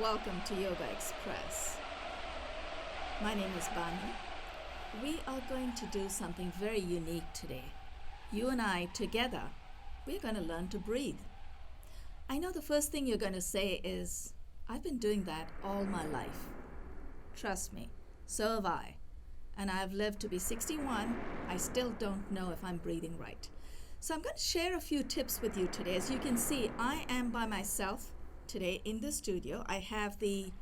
Welcome to Yogaxpress. My name is Banu. We are going to do something very unique today. You and I together, we're going to learn to breathe. I know the first thing you're going to say is, I've been doing that all my life. Trust me, so have I. And I've lived to be 61. I still don't know if I'm breathing right. So I'm going to share a few tips with you today. As you can see, I am by myself today in the studio. I have the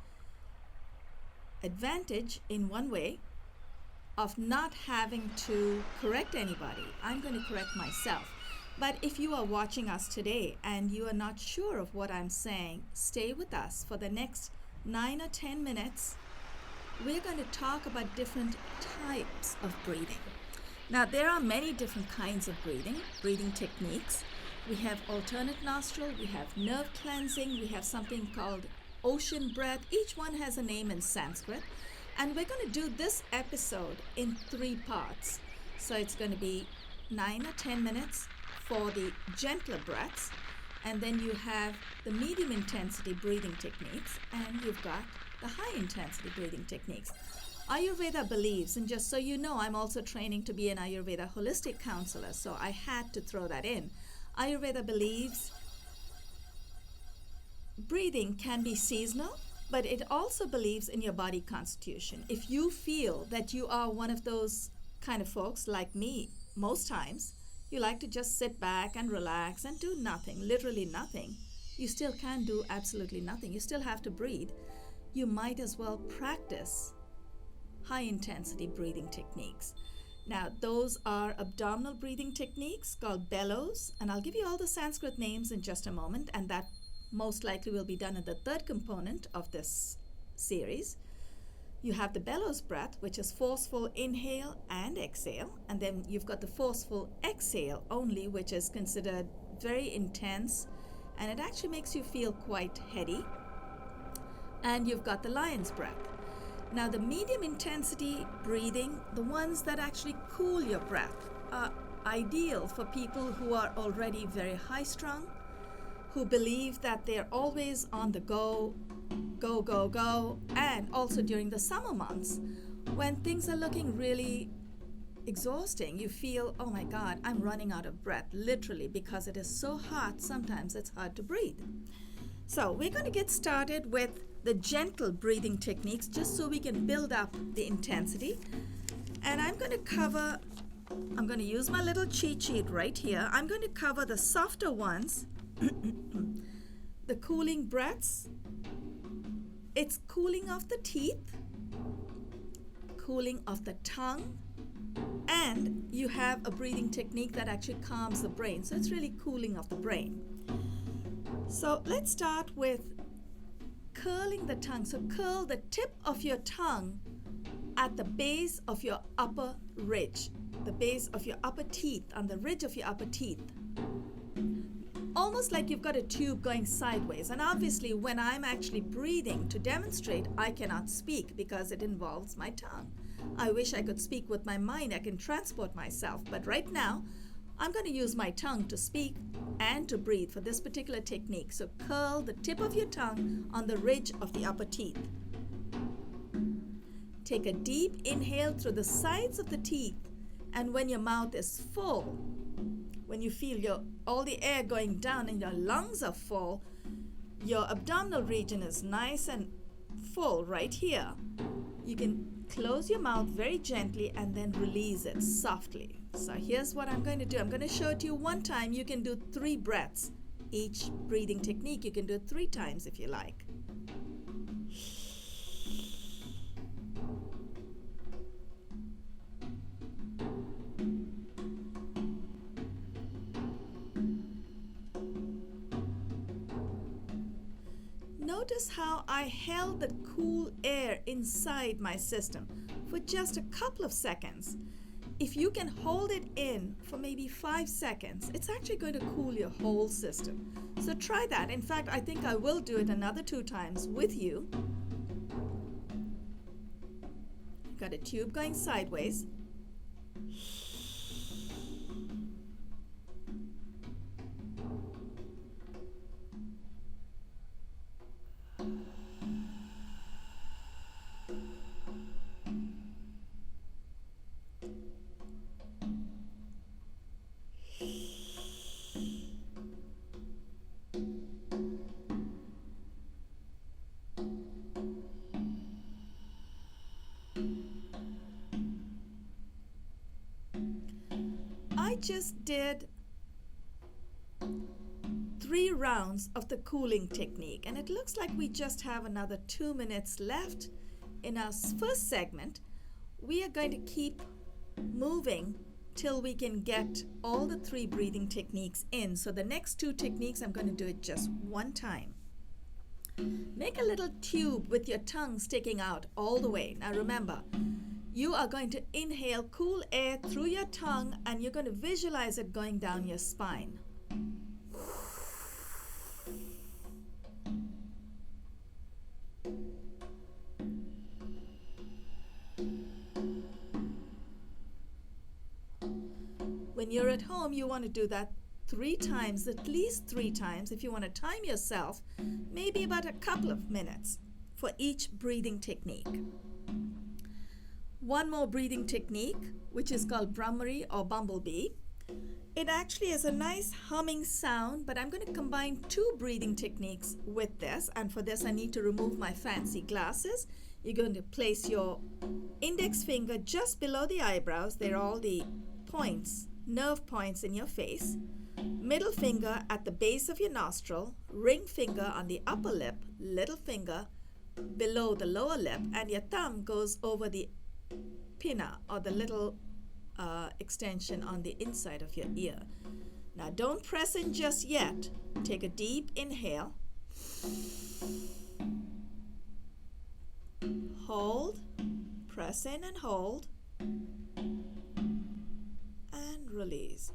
advantage in one way of not having to correct anybody. I'm going to correct myself. But if you are watching us today and you are not sure of what I'm saying, stay with us for the next 9 or 10 minutes. We're going to talk about different types of breathing. Now, there are many different kinds of breathing techniques. We have alternate nostril, we have nerve cleansing, we have something called ocean breath. Each one has a name in Sanskrit. And we're going to do this episode in 3 parts. So it's going to be 9 or 10 minutes for the gentler breaths. And then you have the medium intensity breathing techniques. And you've got the high intensity breathing techniques. Ayurveda believes, and just so you know, I'm also training to be an Ayurveda holistic counselor. So I had to throw that in. Ayurveda believes breathing can be seasonal, but it also believes in your body constitution. If you feel that you are one of those kind of folks like me, most times, you like to just sit back and relax and do nothing, literally nothing. You still can do absolutely nothing. You still have to breathe. You might as well practice high intensity breathing techniques. Now, those are abdominal breathing techniques called bellows, and I'll give you all the Sanskrit names in just a moment, and that most likely will be done in the 3rd component of this series. You have the bellows breath, which is forceful inhale and exhale, and then you've got the forceful exhale only, which is considered very intense, and it actually makes you feel quite heady. And you've got the lion's breath. Now, the medium intensity breathing, the ones that actually cool your breath, are ideal for people who are already very high strung, who believe that they're always on the go, and also during the summer months when things are looking really exhausting. You feel, oh my God, I'm running out of breath, literally, because it is so hot, sometimes it's hard to breathe. So we're going to get started with the gentle breathing techniques just so we can build up the intensity. And I'm going to use my little cheat sheet right here. I'm going to cover the softer ones, the cooling breaths. It's cooling of the teeth, cooling of the tongue, and you have a breathing technique that actually calms the brain. So it's really cooling of the brain. So let's start with curling the tongue. So curl the tip of your tongue at the base of your upper ridge, the base of your upper teeth, on the ridge of your upper teeth. Almost like you've got a tube going sideways. And obviously, when I'm actually breathing to demonstrate, I cannot speak because it involves my tongue. I wish I could speak with my mind. I can transport myself. But right now, I'm going to use my tongue to speak and to breathe for this particular technique. So curl the tip of your tongue on the ridge of the upper teeth. Take a deep inhale through the sides of the teeth, and when your mouth is full, when you feel all the air going down and your lungs are full, your abdominal region is nice and full right here. You can close your mouth very gently and then release it softly. So here's what I'm going to do. I'm going to show it to you one time. You can do 3 breaths. Each breathing technique, you can do it 3 times if you like. Notice how I held the cool air inside my system for just a couple of seconds. If you can hold it in for maybe 5 seconds, it's actually going to cool your whole system. So try that. In fact, I think I will do it another 2 times with you. Got a tube going sideways. I just did 3 rounds of the cooling technique, and it looks like we just have another 2 minutes left in our first segment. We are going to keep moving till we can get all the 3 breathing techniques in. So the next 2 techniques, I'm going to do it just one time. Make a little tube with your tongue sticking out all the way. Now remember, you are going to inhale cool air through your tongue, and you're going to visualize it going down your spine. When you're at home, you want to do that 3 times, at least 3 times. If you want to time yourself, maybe about a couple of minutes for each breathing technique. One more breathing technique, which is called Brahmari or bumblebee. It actually is a nice humming sound, but I'm going to combine 2 breathing techniques with this. And for this, I need to remove my fancy glasses. You're going to place your index finger just below the eyebrows. They're all the points, nerve points in your face. Middle finger at the base of your nostril, ring finger on the upper lip, little finger below the lower lip, and your thumb goes over the pinna or the little extension on the inside of your ear. Now don't press in just yet. Take a deep inhale. Hold, press in and hold, and release.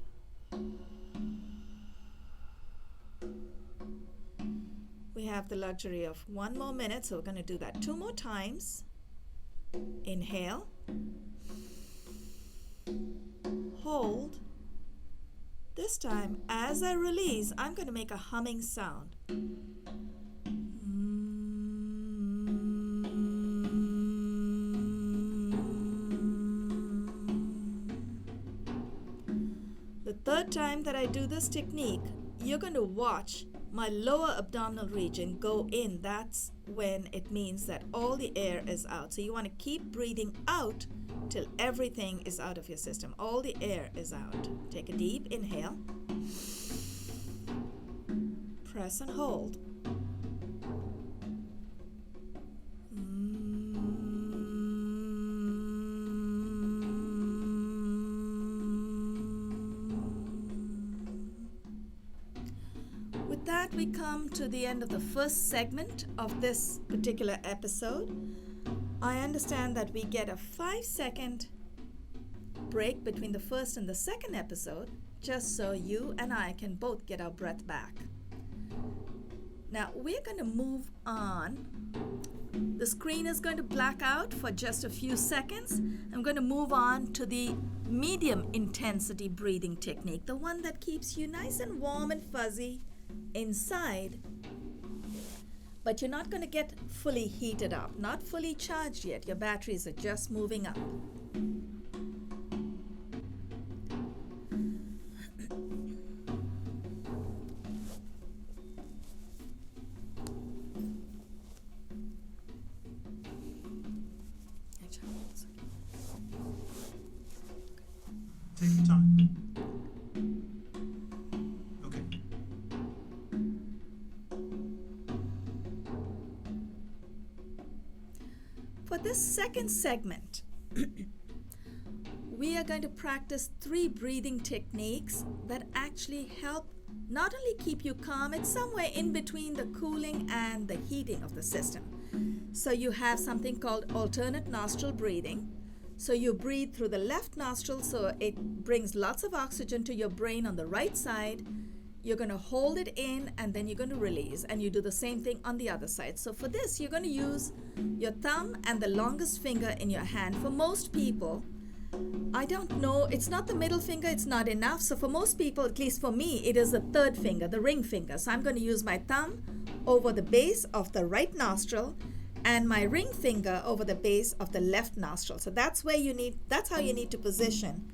We have the luxury of 1 more minute, so we're going to do that 2 more times. Inhale, hold. This time, as I release, I'm going to make a humming sound. The third time that I do this technique, you're going to watch my lower abdominal region go in. That's when it means that all the air is out. So you want to keep breathing out till everything is out of your system. All the air is out. Take a deep inhale. Press and hold. With that, we come to the end of the first segment of this particular episode. I understand that we get a 5-second break between the first and the second episode, just so you and I can both get our breath back. Now, we're going to move on. The screen is going to black out for just a few seconds. I'm going to move on to the medium intensity breathing technique, the one that keeps you nice and warm and fuzzy inside, but you're not going to get fully heated up, not fully charged yet. Your batteries are just moving up. Take your time. Okay. For this second segment, we are going to practice 3 breathing techniques that actually help not only keep you calm, it's somewhere in between the cooling and the heating of the system. So you have something called alternate nostril breathing. So you breathe through the left nostril, so it brings lots of oxygen to your brain on the right side. You're going to hold it in, and then you're going to release, and you do the same thing on the other side. So for this, you're going to use your thumb and the longest finger in your hand. For most people, I don't know, it's not the middle finger, it's not enough. So for most people, at least for me, it is the third finger, the ring finger. So I'm going to use my thumb over the base of the right nostril and my ring finger over the base of the left nostril. So that's how you need to position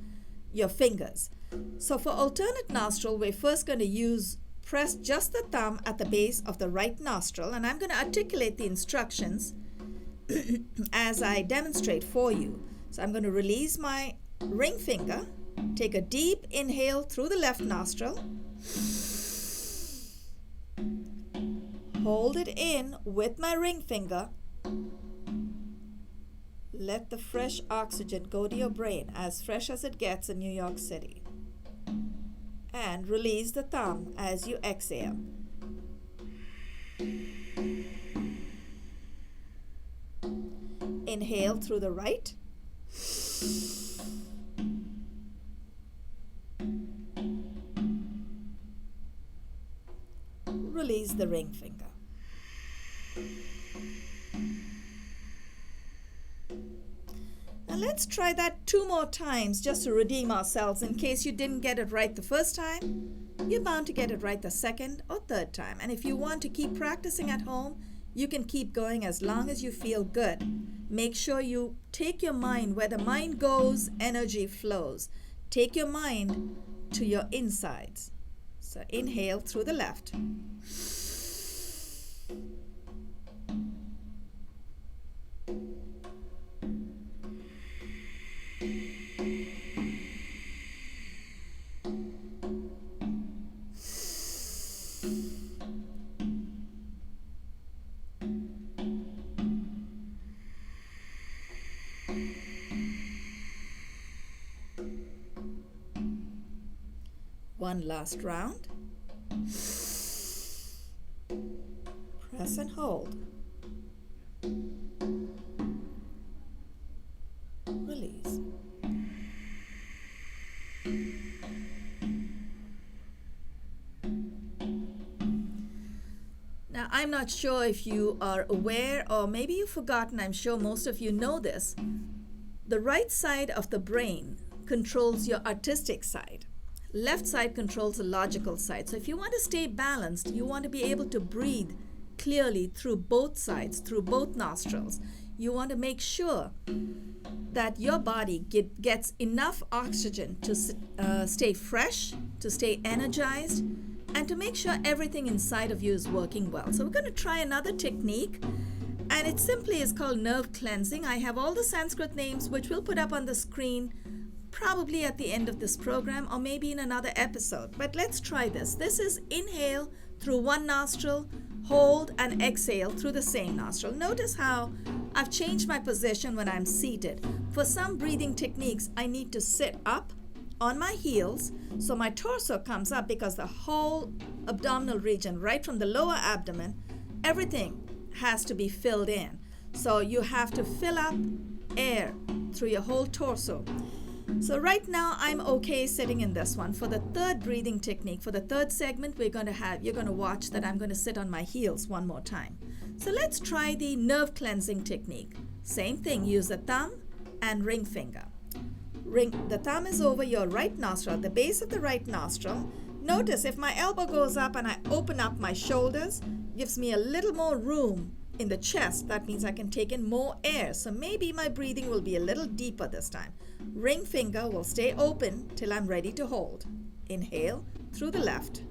your fingers. So for alternate nostril, we're first going to press just the thumb at the base of the right nostril, and I'm going to articulate the instructions as I demonstrate for you. So I'm going to release my ring finger Take a deep inhale through the left nostril. Hold it in with my ring finger. Let the fresh oxygen go to your brain, as fresh as it gets in New York City. And release the thumb as you exhale. Inhale through the right. Release the ring finger. Now let's try that 2 more times just to redeem ourselves in case you didn't get it right the first time. You're bound to get it right the second or third time. And if you want to keep practicing at home, you can keep going as long as you feel good. Make sure you take your mind where the mind goes, energy flows. Take your mind to your insides. So inhale through the left. One last round. Press and hold. Release. Now, I'm not sure if you are aware or maybe you've forgotten, I'm sure most of you know this. The right side of the brain controls your artistic side. Left side controls the logical side. So if you want to stay balanced, you want to be able to breathe clearly through both sides, through both nostrils. You want to make sure that your body gets enough oxygen to stay fresh, to stay energized, and to make sure everything inside of you is working well. So we're going to try another technique, and it simply is called nerve cleansing. I have all the Sanskrit names, which we'll put up on the screen probably at the end of this program or maybe in another episode. But let's try this. This is inhale through one nostril, hold and exhale through the same nostril. Notice how I've changed my position when I'm seated. For some breathing techniques, I need to sit up on my heels so my torso comes up, because the whole abdominal region, right from the lower abdomen, everything has to be filled in. So you have to fill up air through your whole torso. So right now I'm okay sitting in this one. For the third breathing technique, for the third segment, you're going to watch that I'm going to sit on my heels one more time. So let's try the nerve cleansing technique. Same thing, use the thumb and ring finger. The thumb is over your right nostril, the base of the right nostril. Notice if my elbow goes up and I open up my shoulders, gives me a little more room in the chest. That means I can take in more air. So maybe my breathing will be a little deeper this time. Ring finger will stay open till I'm ready to hold. Inhale through the left.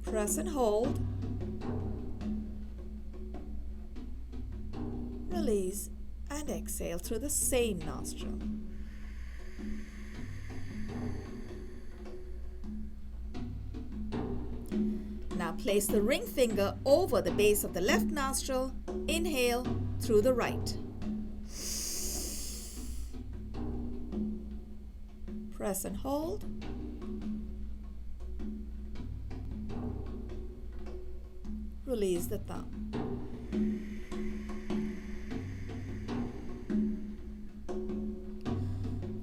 Press and hold. Release and exhale through the same nostril. Now place the ring finger over the base of the left nostril. Inhale through the right. Press and hold. Release the thumb.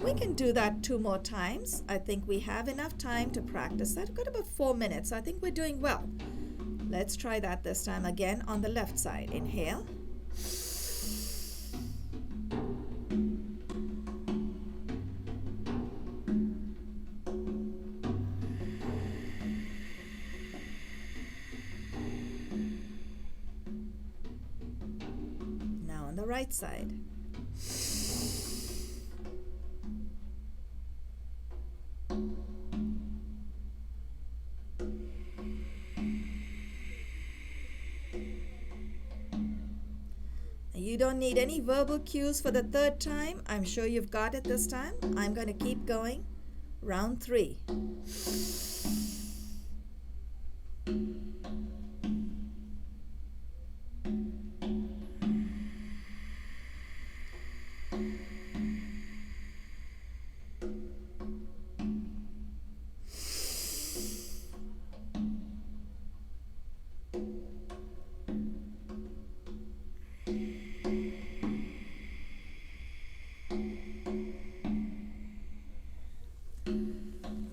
We can do that 2 more times. I think we have enough time to practice that. I've got about 4 minutes. I think we're doing well. Let's try that this time again on the left side. Inhale. Now on the right side. You don't need any verbal cues for the third time. I'm sure you've got it this time. I'm going to keep going. Round 3.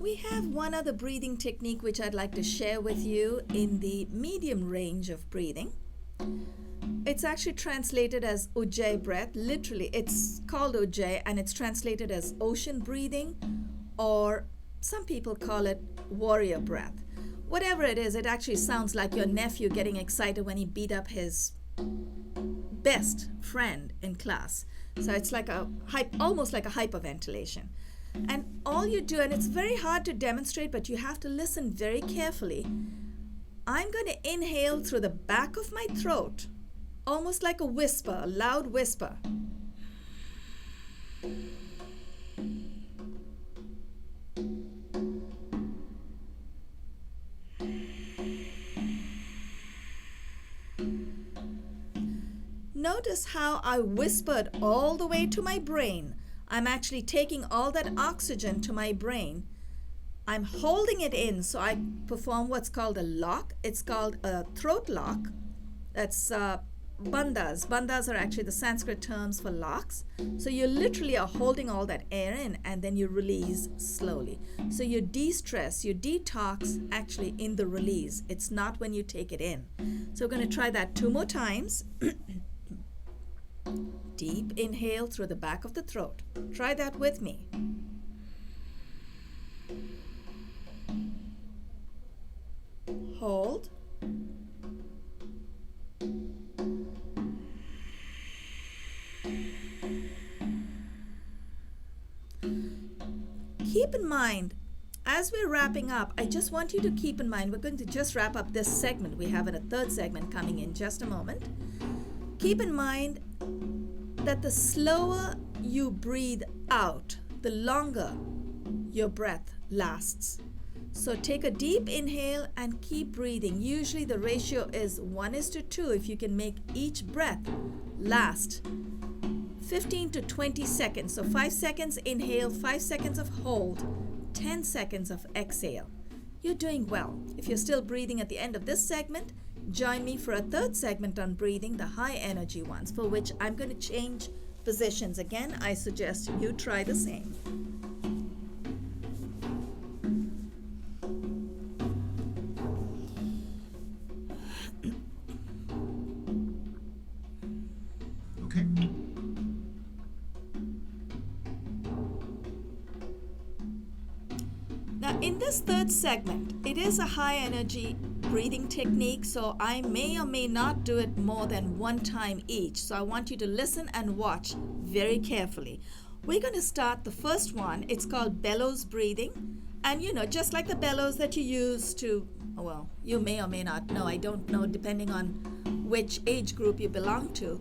We have one other breathing technique which I'd like to share with you in the medium range of breathing. It's actually translated as Ujjayi breath. Literally, it's called Ujjayi and it's translated as ocean breathing, or some people call it warrior breath. Whatever it is, it actually sounds like your nephew getting excited when he beat up his best friend in class. So it's like almost like a hyperventilation. And all you do, and it's very hard to demonstrate, but you have to listen very carefully. I'm going to inhale through the back of my throat, almost like a whisper, a loud whisper. Notice how I whispered all the way to my brain. I'm actually taking all that oxygen to my brain. I'm holding it in, so I perform what's called a lock. It's called a throat lock. That's bandhas. Bandhas are actually the Sanskrit terms for locks. So you literally are holding all that air in and then you release slowly. So you de-stress, you detox actually in the release. It's not when you take it in. So we're going to try that 2 more times. Deep inhale through the back of the throat. Try that with me. Hold. Keep in mind, as we're wrapping up, I just want you to keep in mind, we're going to just wrap up this segment. We have a third segment coming in just a moment. Keep in mind that the slower you breathe out, the longer your breath lasts. So take a deep inhale and keep breathing. Usually the ratio is 1:2 if you can make each breath last 15 to 20 seconds. So 5 seconds inhale, 5 seconds of hold, 10 seconds of exhale. You're doing well. If you're still breathing at the end of this segment, join me for a third segment on breathing, the high energy ones, for which I'm going to change positions again. I suggest you try the same. Okay. Now, in this third segment, it is a high energy breathing technique, so I may or may not do it more than 1 time each. So I want you to listen and watch very carefully. We're going to start the first one. It's called bellows breathing. And just like the bellows that you use to, well, you may or may not know, I don't know, depending on which age group you belong to.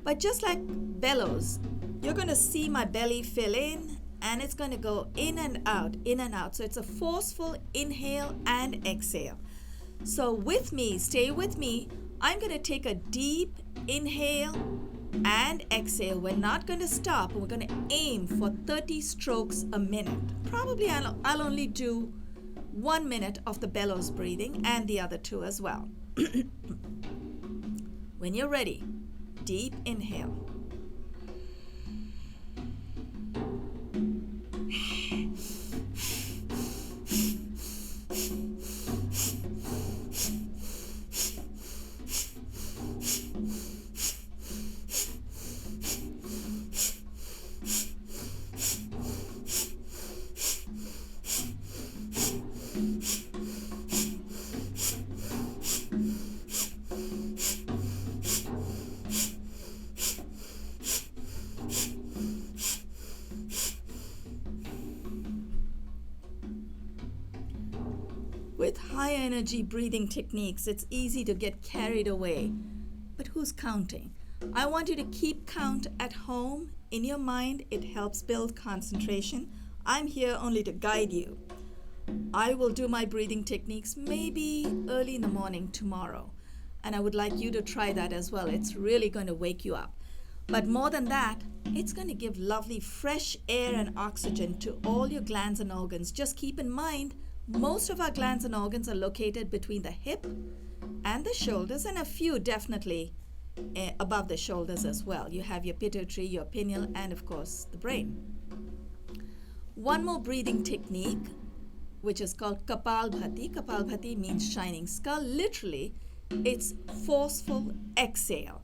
But just like bellows, you're going to see my belly fill in, and it's going to go in and out, in and out. So it's a forceful inhale and exhale. So with me, stay with me, I'm going to take a deep inhale and exhale. We're not going to stop. We're going to aim for 30 strokes a minute. Probably I'll only do 1 minute of the bellows breathing and the other 2 as well. When you're ready, deep inhale. With high energy breathing techniques, it's easy to get carried away. But who's counting? I want you to keep count at home. In your mind, it helps build concentration. I'm here only to guide you. I will do my breathing techniques maybe early in the morning tomorrow. And I would like you to try that as well. It's really going to wake you up. But more than that, it's going to give lovely fresh air and oxygen to all your glands and organs. Just keep in mind, most of our glands and organs are located between the hip and the shoulders, and a few definitely above the shoulders as well. You have your pituitary, your pineal, and of course the brain. One more breathing technique, which is called Kapalbhati. Kapalbhati means shining skull. Literally, it's forceful exhale.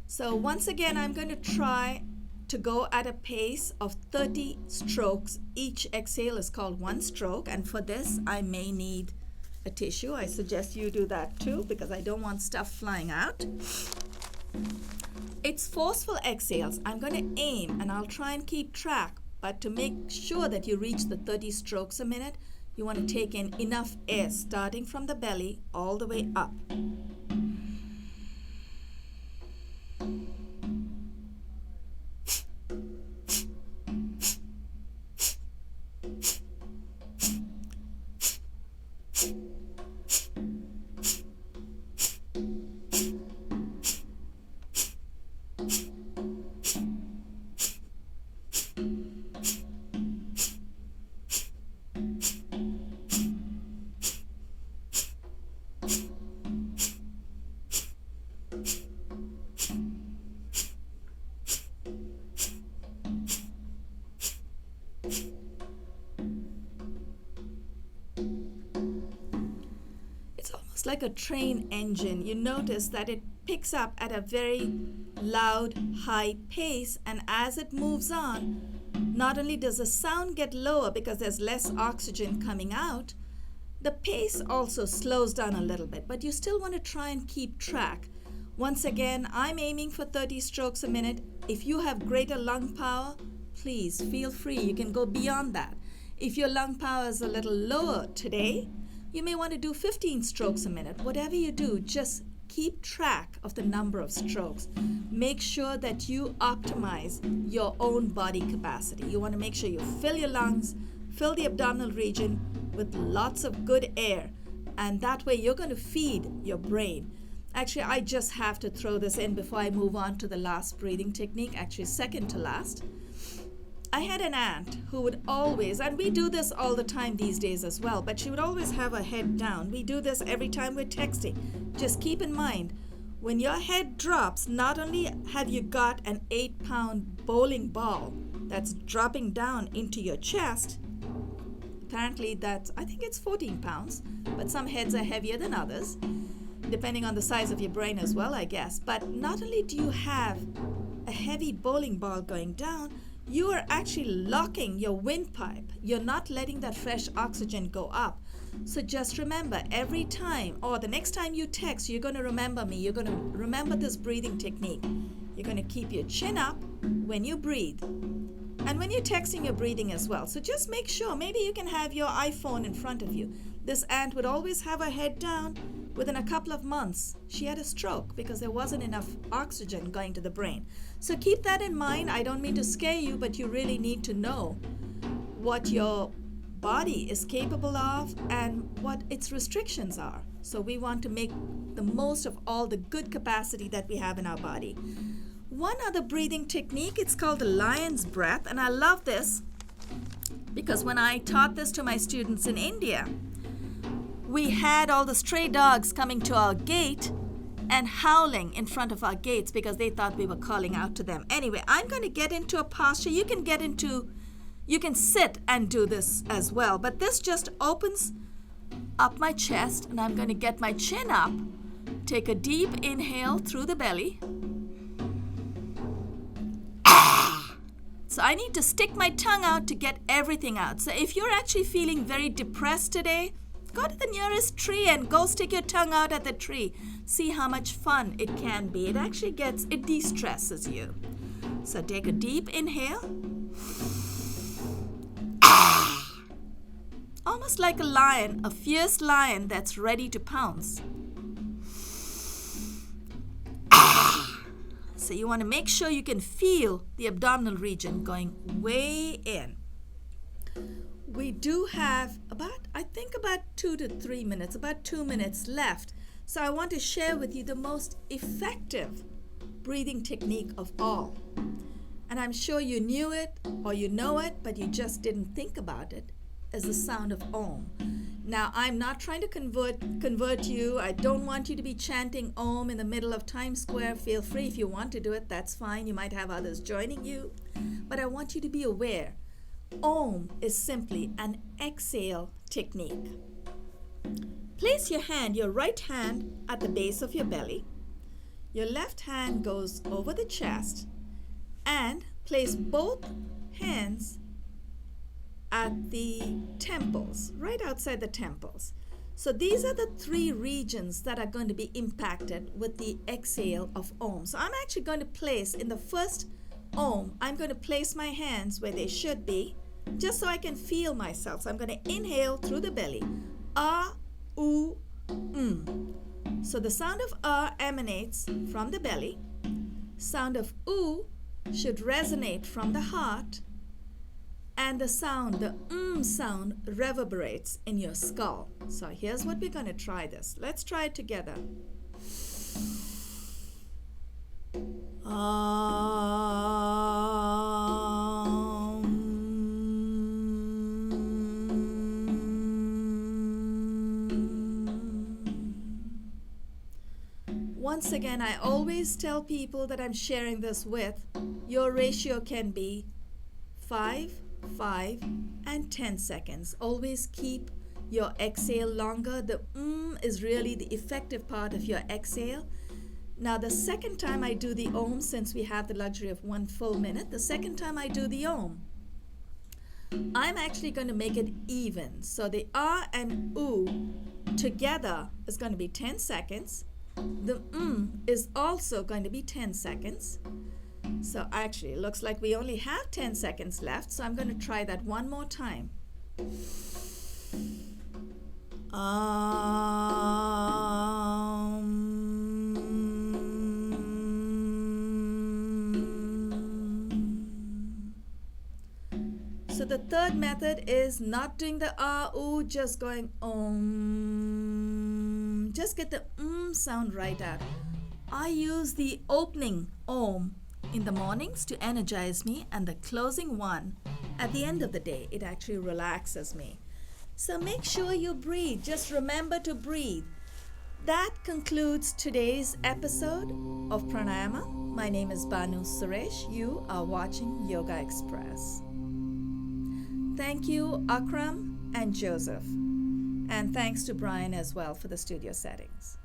So once again, I'm going to try to go at a pace of 30 strokes. Each exhale is called one stroke, and for this, I may need a tissue. I suggest you do that too, because I don't want stuff flying out. It's forceful exhales. I'm going to aim, and I'll try and keep track, but to make sure that you reach the 30 strokes a minute, you want to take in enough air, starting from the belly all the way up. Like a train engine. You notice that it picks up at a very loud, high pace, and as it moves on, not only does the sound get lower because there's less oxygen coming out, the pace also slows down a little bit, but you still want to try and keep track. Once again, I'm aiming for 30 strokes a minute. If you have greater lung power, please feel free. You can go beyond that. If your lung power is a little lower today, you may want to do 15 strokes a minute. Whatever you do, just keep track of the number of strokes. Make sure that you optimize your own body capacity. You want to make sure you fill your lungs, fill the abdominal region with lots of good air, and that way you're going to feed your brain. Actually, I just have to throw this in before I move on to the last breathing technique, actually second to last. I had an aunt who would always, and we do this all the time these days as well, but she would always have her head down. We do this every time we're texting. Just keep in mind, when your head drops, not only have you got an 8-pound bowling ball that's dropping down into your chest, apparently I think it's 14 pounds, but some heads are heavier than others, depending on the size of your brain as well, I guess. But not only do you have a heavy bowling ball going down, you are actually locking your windpipe. You're not letting that fresh oxygen go up. So just remember, every time, or the next time you text, you're going to remember me. You're going to remember this breathing technique. You're going to keep your chin up when you breathe. And when you're texting, you're breathing as well. So just make sure, maybe you can have your iPhone in front of you. This aunt would always have her head down. Within a couple of months, she had a stroke because there wasn't enough oxygen going to the brain. So keep that in mind. I don't mean to scare you, but you really need to know what your body is capable of and what its restrictions are. So we want to make the most of all the good capacity that we have in our body. One other breathing technique, it's called the lion's breath, and I love this because when I taught this to my students in India, we had all the stray dogs coming to our gate and howling in front of our gates because they thought we were calling out to them. Anyway, I'm going to get into a posture. You can sit and do this as well, but this just opens up my chest, and I'm going to get my chin up, take a deep inhale through the belly. So I need to stick my tongue out to get everything out. So if you're actually feeling very depressed today, go to the nearest tree and go stick your tongue out at the tree. See how much fun it can be. It actually it de-stresses you. So take a deep inhale. Almost like a lion, a fierce lion that's ready to pounce. So you want to make sure you can feel the abdominal region going way in. We do have about 2 to 3 minutes, about 2 minutes left. So I want to share with you the most effective breathing technique of all. And I'm sure you knew it or you know it, but you just didn't think about it, as the sound of Om. Now, I'm not trying to convert you. I don't want you to be chanting Om in the middle of Times Square. Feel free if you want to do it, that's fine. You might have others joining you. But I want you to be aware. Om is simply an exhale technique. Place your right hand at the base of your belly. Your left hand goes over the chest, and place both hands at the temples, right outside the temples. So these are the 3 regions that are going to be impacted with the exhale of Om. So I'm actually going to place in the first Om, I'm going to place my hands where they should be, just so I can feel myself. So I'm going to inhale through the belly. Ah, oo, So the sound of emanates from the belly. Sound of oo should resonate from the heart. And the sound, the sound, reverberates in your skull. So here's what we're going to try this. Let's try it together. Once again, I always tell people that I'm sharing this with, your ratio can be 5, 5, and 10 seconds. Always keep your exhale longer. The is really the effective part of your exhale. Now, the second time I do the Om, since we have the luxury of 1 full minute, the second time I do the Om, I'm actually going to make it even. So the Ah and Oo together is going to be 10 seconds. The is also going to be 10 seconds. So actually, it looks like we only have 10 seconds left. So I'm going to try that one more time. So the third method is not doing the ah, oo, just going Om. Just get the sound right out. I use the opening Om in the mornings to energize me, and the closing one at the end of the day. It actually relaxes me. So make sure you breathe. Just remember to breathe. That concludes today's episode of Pranayama. My name is Banu Suresh. You are watching Yoga Express. Thank you, Akram and Joseph. And thanks to Brian as well for the studio settings.